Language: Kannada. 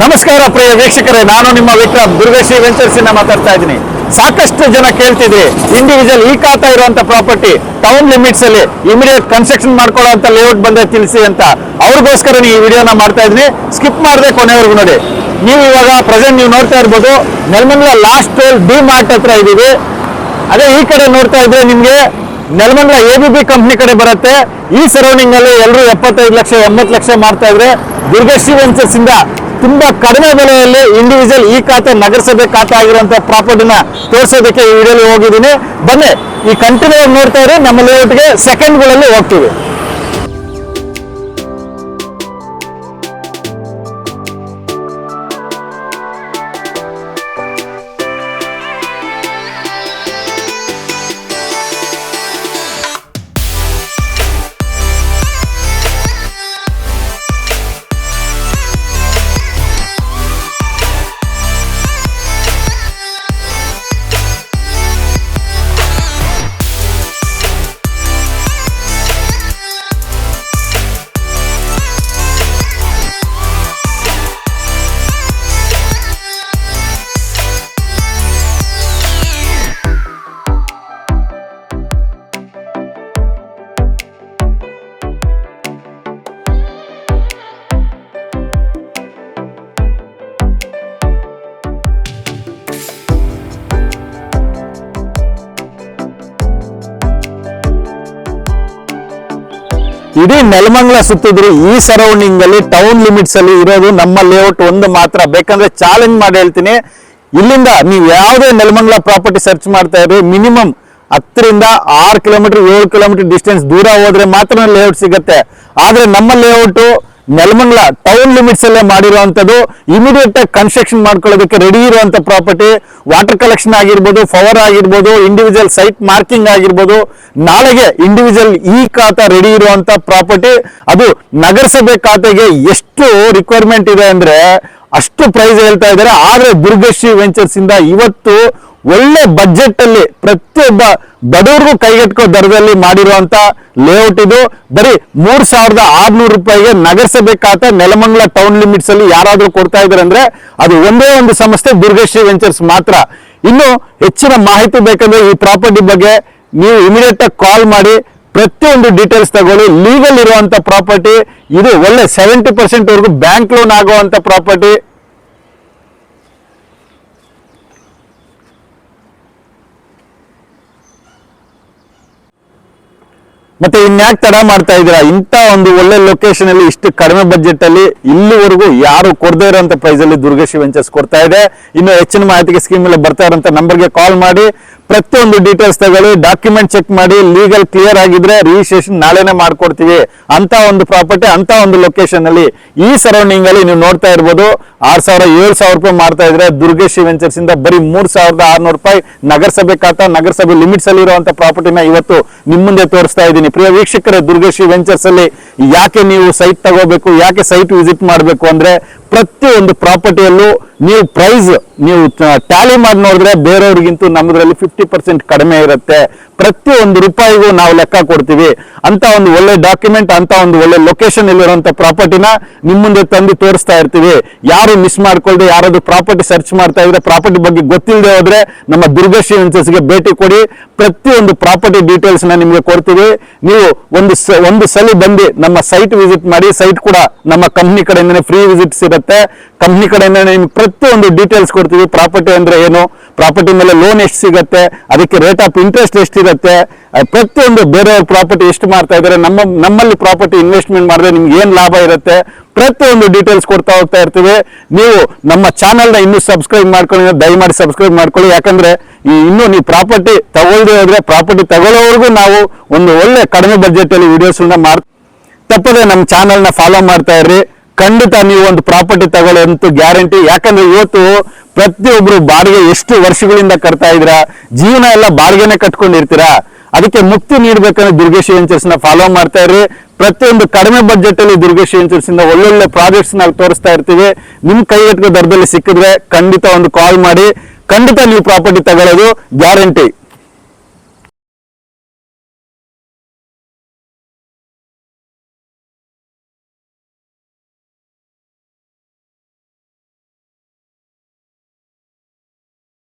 ನಮಸ್ಕಾರ ಪ್ರಿಯ ವೀಕ್ಷಕರೇ, ನಾನು ನಿಮ್ಮ ವಿಕ್ರಮ್ ದುರ್ಗಶ್ರೀ ವೆಂಚರ್ಸ್ ಇಂದ ಮಾತಾಡ್ತಾ ಇದ್ದೀನಿ. ಸಾಕಷ್ಟು ಜನ ಕೇಳ್ತಿದ್ರಿ ಇಂಡಿವಿಜುವಲ್ ಈ ಖಾತಾ ಇರುವಂತ ಪ್ರಾಪರ್ಟಿ ಟೌನ್ ಲಿಮಿಟ್ಸ್ ಅಲ್ಲಿ ಇಮಿಡಿಯೇಟ್ ಕನ್ಸ್ಟ್ರಕ್ಷನ್ ಮಾಡ್ಕೊಳ್ಳುವಂತ ಲೇಔಟ್ ಬಂದ್ರೆ ತಿಳಿಸಿ ಅಂತ. ಅವ್ರಿಗೋಸ್ಕರ ಈ ವಿಡಿಯೋನ ಮಾಡ್ತಾ ಇದ್ದೀನಿ. ಸ್ಕಿಪ್ ಮಾಡದೆ ಕೊನೆವರೆಗೂ ನೋಡಿ. ನೀವು ಇವಾಗ ಪ್ರೆಸೆಂಟ್ ನೀವು ನೋಡ್ತಾ ಇರ್ಬೋದು, Nelamangala last toll D mart ಹತ್ರ ಇದೀವಿ. ಅದೇ ಈ ಕಡೆ ನೋಡ್ತಾ ಇದ್ರೆ ನಿಮ್ಗೆ ನೆಲಮಂಗಲ ABB ಕಂಪ್ನಿ ಕಡೆ ಬರುತ್ತೆ. ಈ ಸರೌಂಡಿಂಗ್ ಅಲ್ಲಿ ಎಲ್ಲರೂ 75 ಲಕ್ಷ 80 ಲಕ್ಷ ಮಾಡ್ತಾ ಇದ್ರೆ ದುರ್ಗಶ್ರೀ ವೆಂಚರ್ಸ್ ಇಂದ ತುಂಬಾ ಕಡಿಮೆ ಬೆಲೆಯಲ್ಲಿ ಇಂಡಿವಿಜುವಲ್ ಈ ಖಾತೆ ನಗರಸಭೆ ಖಾತೆ ಆಗಿರುವಂತ ಪ್ರಾಪರ್ಟಿನ ತೋರಿಸೋದಕ್ಕೆ ಈ ವಿಡಿಯೋಲಿ ಹೋಗಿದ್ದೀನಿ. ಬನ್ನಿ, ಈ ಕಂಟಿನ್ಯೂ ನೋಡ್ತಾ ಇದ್ರೆ ನಮ್ಮ ಲೇಔಟ್ಗೆ ಸೆಕೆಂಡ್ಗಳಲ್ಲಿ ಹೋಗ್ತೀವಿ. ಇಡೀ ನೆಲಮಂಗಲ ಸುತ್ತಿದ್ರಿ ಈ ಸರೌಂಡಿಂಗ್ ಅಲ್ಲಿ ಟೌನ್ ಲಿಮಿಟ್ಸ್ ಅಲ್ಲಿ ಇರೋದು ನಮ್ಮ ಲೇಔಟ್ ಒಂದು ಮಾತ್ರ. ಬೇಕಂದ್ರೆ ಚಾಲೆಂಜ್ ಮಾಡಿ ಹೇಳ್ತೀನಿ, ಇಲ್ಲಿಂದ ನೀವು ಯಾವುದೇ ನೆಲಮಂಗಲ ಪ್ರಾಪರ್ಟಿ ಸರ್ಚ್ ಮಾಡ್ತಾ ಇದ್ರೆ ಮಿನಿಮಮ್ 10 ರಿಂದ 6 ಕಿಲೋಮೀಟರ್ 7 ಕಿಲೋಮೀಟರ್ ಡಿಸ್ಟೆನ್ಸ್ ದೂರ ಹೋದ್ರೆ ಮಾತ್ರ ಲೇಔಟ್ ಸಿಗುತ್ತೆ. ಆದ್ರೆ ನಮ್ಮ ಲೇಔಟ್ ನೆಲಮಂಗಲ ಟೌನ್ ಲಿಮಿಟ್ಸ್ ಅಲ್ಲೇ ಮಾಡಿರುವಂತದ್ದು. ಇಮಿಡಿಯೇಟ್ ಆಗಿ ಕನ್ಸ್ಟ್ರಕ್ಷನ್ ಮಾಡ್ಕೊಳ್ಳೋದಕ್ಕೆ ರೆಡಿ ಇರುವಂತ ಪ್ರಾಪರ್ಟಿ. ವಾಟರ್ ಕಲೆಕ್ಷನ್ ಆಗಿರ್ಬೋದು, ಪವರ್ ಆಗಿರ್ಬೋದು, ಇಂಡಿವಿಜುವಲ್ ಸೈಟ್ ಮಾರ್ಕಿಂಗ್ ಆಗಿರ್ಬೋದು. ನಾಳೆಗೆ ಇಂಡಿವಿಜುವಲ್ ಈ ಖಾತಾ ರೆಡಿ ಇರುವಂತ ಪ್ರಾಪರ್ಟಿ. ಅದು ನಗರಸಭೆ ಖಾತೆಗೆ ಎಷ್ಟು ರಿಕ್ವೈರ್ಮೆಂಟ್ ಇದೆ ಅಂದ್ರೆ ಅಷ್ಟು ಪ್ರೈಸ್ ಹೇಳ್ತಾ ಇದ್ದಾರೆ. ಆದ್ರೆ ದುರ್ಗಶ್ರೀ ವೆಂಚರ್ಸ್ ಇಂದ ಇವತ್ತು ಒಳ್ಳೆ ಬಜೆಟ್ ಅಲ್ಲಿ ಪ್ರತಿಯೊಬ್ಬ ಬಡವರಿಗೂ ಕೈಗೆಟ್ಕೋ ದರದಲ್ಲಿ ಮಾಡಿರುವಂತ ಲೇಔಟ್ ಇದು. ಬರೀ 3600 ರೂಪಾಯಿಗೆ ನಗರಸಭೆ ಖಾತೆ ನೆಲಮಂಗಲ ಟೌನ್ ಲಿಮಿಟ್ಸ್ ಅಲ್ಲಿ ಯಾರಾದ್ರೂ ಕೊಡ್ತಾ ಇದಾರೆ ಅಂದ್ರೆ ಅದು ಒಂದೇ ಒಂದು ಸಂಸ್ಥೆ, ದುರ್ಗಶ್ರೀ ವೆಂಚರ್ಸ್ ಮಾತ್ರ. ಇನ್ನು ಹೆಚ್ಚಿನ ಮಾಹಿತಿ ಬೇಕಂದ್ರೆ ಈ ಪ್ರಾಪರ್ಟಿ ಬಗ್ಗೆ ನೀವು ಇಮಿಡಿಯೇಟ್ ಆಗಿ ಕಾಲ್ ಮಾಡಿ ಪ್ರತಿಯೊಂದು ಡೀಟೇಲ್ಸ್ ತಗೊಳ್ಳಿ. ಲೀಗಲ್ ಇರುವಂತ ಪ್ರಾಪರ್ಟಿ ಇದು. ಒಳ್ಳೆ 70% ವರೆಗೂ ಬ್ಯಾಂಕ್ ಲೋನ್ ಆಗುವಂತ ಪ್ರಾಪರ್ಟಿ. ಮತ್ತೆ ಇನ್ಯಾಕೆ ತಡ ಮಾಡ್ತಾ ಇದ್ದೀರಾ? ಇಂಥ ಒಂದು ಒಳ್ಳೆ ಲೊಕೇಶನ್ ಅಲ್ಲಿ ಇಷ್ಟು ಕಡಿಮೆ ಬಜೆಟ್ ಅಲ್ಲಿ ಇಲ್ಲಿವರೆಗೂ ಯಾರು ಕೊಡದೇ ಇರೋಂಥ ಪ್ರೈಸ್ ಅಲ್ಲಿ ದುರ್ಗಶ್ರೀ ವೆಂಚರ್ಸ್ ಕೊಡ್ತಾ ಇದೆ. ಇನ್ನು ಹೆಚ್ಚಿನ ಮಾಹಿತಿಗೆ ಸ್ಕೀಮ್ ಮೇಲೆ ಬರ್ತಾ ಇರೋಂಥ ನಂಬರ್ಗೆ ಕಾಲ್ ಮಾಡಿ ಪ್ರತಿಯೊಂದು ಡೀಟೇಲ್ಸ್ ತಗೊಳ್ಳಿ, ಡಾಕ್ಯುಮೆಂಟ್ ಚೆಕ್ ಮಾಡಿ. ಲೀಗಲ್ ಕ್ಲಿಯರ್ ಆಗಿದ್ರೆ ರಿಜಿಸ್ಟ್ರೇಷನ್ ನಾಳೆನೆ ಮಾಡ್ಕೊಡ್ತೀವಿ. ಅಂತ ಒಂದು ಪ್ರಾಪರ್ಟಿ, ಅಂತ ಒಂದು ಲೊಕೇಶನ್ ಅಲ್ಲಿ ಈ ಸರೌಂಡಿಂಗ್ ಅಲ್ಲಿ ನೀವು ನೋಡ್ತಾ ಇರ್ಬೋದು. 6000 7000 ರೂಪಾಯಿ ಮಾಡ್ತಾ ಇದ್ರೆ ದುರ್ಗಶ್ರೀ ವೆಂಚರ್ಸ್ ಇಂದ ಬರೀ 3600 ರೂಪಾಯಿ ನಗರಸಭೆ ಖಾತಾ, ನಗರಸಭೆ ಲಿಮಿಟ್ಸ್ ಅಲ್ಲಿ ಇರುವಂತ ಪ್ರಾಪರ್ಟಿನ ಇವತ್ತು ನಿಮ್ಮ ಮುಂದೆ ತೋರಿಸ್ತಾ ಇದ್ದೀನಿ. ಪ್ರಿಯ ವೀಕ್ಷಕರೇ, ದುರ್ಗಶ್ರೀ ವೆಂಚರ್ಸ್ ಅಲ್ಲಿ ಯಾಕೆ ನೀವು ಸೈಟ್ ತಗೋಬೇಕು, ಯಾಕೆ ಸೈಟ್ ವಿಸಿಟ್ ಮಾಡಬೇಕು ಅಂದ್ರೆ ಪ್ರತಿಯೊಂದು ಪ್ರಾಪರ್ಟಿಯಲ್ಲೂ ನೀವು ಪ್ರೈಸ್ ನೀವು ಟ್ಯಾಲಿ ಮಾಡಿ ನೋಡಿದ್ರೆ ಬೇರೆಯವ್ರಿಗಿಂತೂ ನಮ್ಮದ್ರಲ್ಲಿ 50% ಕಡಿಮೆ ಇರುತ್ತೆ. ಪ್ರತಿಯೊಂದು ರೂಪಾಯಿಗೂ ನಾವು ಲೆಕ್ಕ ಕೊಡ್ತೀವಿ. ಅಂತ ಒಂದು ಒಳ್ಳೆ ಡಾಕ್ಯುಮೆಂಟ್, ಅಂತ ಒಂದು ಒಳ್ಳೆ ಲೊಕೇಶನ್ ಇಲ್ಲಿರುವಂತ ಪ್ರಾಪರ್ಟಿನ ನಿಮ್ಮ ಮುಂದೆ ತಂದು ತೋರಿಸ್ತಾ ಇರ್ತೀವಿ. ಯಾರು ಮಿಸ್ ಮಾಡ್ಕೊಳ್ದೆ, ಯಾರಾದ್ರೂ ಪ್ರಾಪರ್ಟಿ ಸರ್ಚ್ ಮಾಡ್ತಾ ಇದ್ರೆ, ಪ್ರಾಪರ್ಟಿ ಬಗ್ಗೆ ಗೊತ್ತಿಲ್ಲದೆ ಹೋದ್ರೆ ನಮ್ಮ ದುರ್ಗಶ್ರೀ ವೆಂಚರ್ಸ್ಗೆ ಭೇಟಿ ಕೊಡಿ. ಪ್ರತಿಯೊಂದು ಪ್ರಾಪರ್ಟಿ ಡೀಟೇಲ್ಸ್ ನ ನಿಮ್ಗೆ ಕೊಡ್ತೀವಿ. ನೀವು ಒಂದು ಸಲ ಬಂದು ನಮ್ಮ ಸೈಟ್ ವಿಸಿಟ್ ಮಾಡಿ. ಸೈಟ್ ಕೂಡ ನಮ್ಮ ಕಂಪ್ನಿ ಕಡೆಯಿಂದನೇ ಫ್ರೀ ವಿಸಿಟ್ಸ್ ಇರುತ್ತೆ. ಕಂಪ್ನಿ ಕಡೆಯಿಂದ ನಿಮ್ಗೆ ಪ್ರತಿಯೊಂದು ಡೀಟೇಲ್ಸ್ ಕೊಡ್ತೀವಿ. ಪ್ರಾಪರ್ಟಿ ಅಂದ್ರೆ ಏನು, ಪ್ರಾಪರ್ಟಿ ಮೇಲೆ ಲೋನ್ ಎಷ್ಟು ಸಿಗುತ್ತೆ, ಅದಕ್ಕೆ ರೇಟ್ ಆಫ್ ಇಂಟ್ರೆಸ್ಟ್ ಎಷ್ಟಿರುತ್ತೆ, ಪ್ರತಿಯೊಂದು ಬೇರೆಯವ್ರ ಪ್ರಾಪರ್ಟಿ ಎಷ್ಟು ಮಾಡ್ತಾ ಇದ್ದಾರೆ, ನಮ್ಮಲ್ಲಿ ಪ್ರಾಪರ್ಟಿ ಇನ್ವೆಸ್ಟ್ಮೆಂಟ್ ಮಾಡಿದ್ರೆ ನಿಮ್ಗೆ ಏನ್ ಲಾಭ ಇರುತ್ತೆ, ಪ್ರತಿಯೊಂದು ಡೀಟೇಲ್ಸ್ ಕೊಡ್ತಾ ಹೋಗ್ತಾ ಇರ್ತೀವಿ. ನೀವು ನಮ್ಮ ಚಾನಲ್ನ ಇನ್ನೂ ಸಬ್ಸ್ಕ್ರೈಬ್ ಮಾಡ್ಕೊಳ್ಳಿ, ದಯಮಾಡಿ ಸಬ್ಸ್ಕ್ರೈಬ್ ಮಾಡ್ಕೊಳ್ಳಿ. ಯಾಕಂದ್ರೆ ಇನ್ನೂ ನೀವು ಪ್ರಾಪರ್ಟಿ ತಗೊಳ್ದೇ ಹೋದ್ರೆ ಪ್ರಾಪರ್ಟಿ ತಗೊಳ್ಳೋವರೆಗೂ ನಾವು ಒಂದು ಒಳ್ಳೆ ಕಡಿಮೆ ಬಜೆಟ್ ಅಲ್ಲಿ ವಿಡಿಯೋಸ್ ತಪ್ಪದೆ ನಮ್ಮ ಚಾನಲ್ನ ಫಾಲೋ ಮಾಡ್ತಾ ಇರ್ರಿ. ಖಂಡಿತ ನೀವು ಒಂದು ಪ್ರಾಪರ್ಟಿ ತಗೊಳ್ಳೋಂತೂ ಗ್ಯಾರಂಟಿ. ಯಾಕಂದ್ರೆ ಇವತ್ತು ಪ್ರತಿಯೊಬ್ರು ಬಾಡಿಗೆ ಎಷ್ಟು ವರ್ಷಗಳಿಂದ ಕಟ್ತಾ ಇದ್ದೀರಾ, ಜೀವನ ಎಲ್ಲ ಬಾಡಿಗೆನೆ ಕಟ್ಕೊಂಡಿರ್ತೀರಾ. ಅದಕ್ಕೆ ಮುಕ್ತಿ ನೀಡಬೇಕಂದ್ರೆ ದುರ್ಗಶ್ರೀ ವೆಂಚರ್ಸ್ ನ ಫಾಲೋ ಮಾಡ್ತಾ ಇರ್ರಿ. ಪ್ರತಿಯೊಂದು ಕಡಿಮೆ ಬಜೆಟ್ ಅಲ್ಲಿ ದುರ್ಗಶ್ರೀ ವೆಂಚರ್ಸ್ ಇಂದ ಒಳ್ಳೊಳ್ಳೆ ಪ್ರಾಜೆಕ್ಟ್ಸ್ ನಾವು ತೋರಿಸ್ತಾ ಇರ್ತೀವಿ. ನಿಮ್ ಕೈಗೆಟುಕೋ ದರದಲ್ಲಿ ಸಿಕ್ಕಿದ್ರೆ ಖಂಡಿತ ಒಂದು ಕಾಲ್ ಮಾಡಿ. ಖಂಡಿತ ನೀವು ಪ್ರಾಪರ್ಟಿ ತಗೊಳ್ಳೋದು ಗ್ಯಾರಂಟಿ.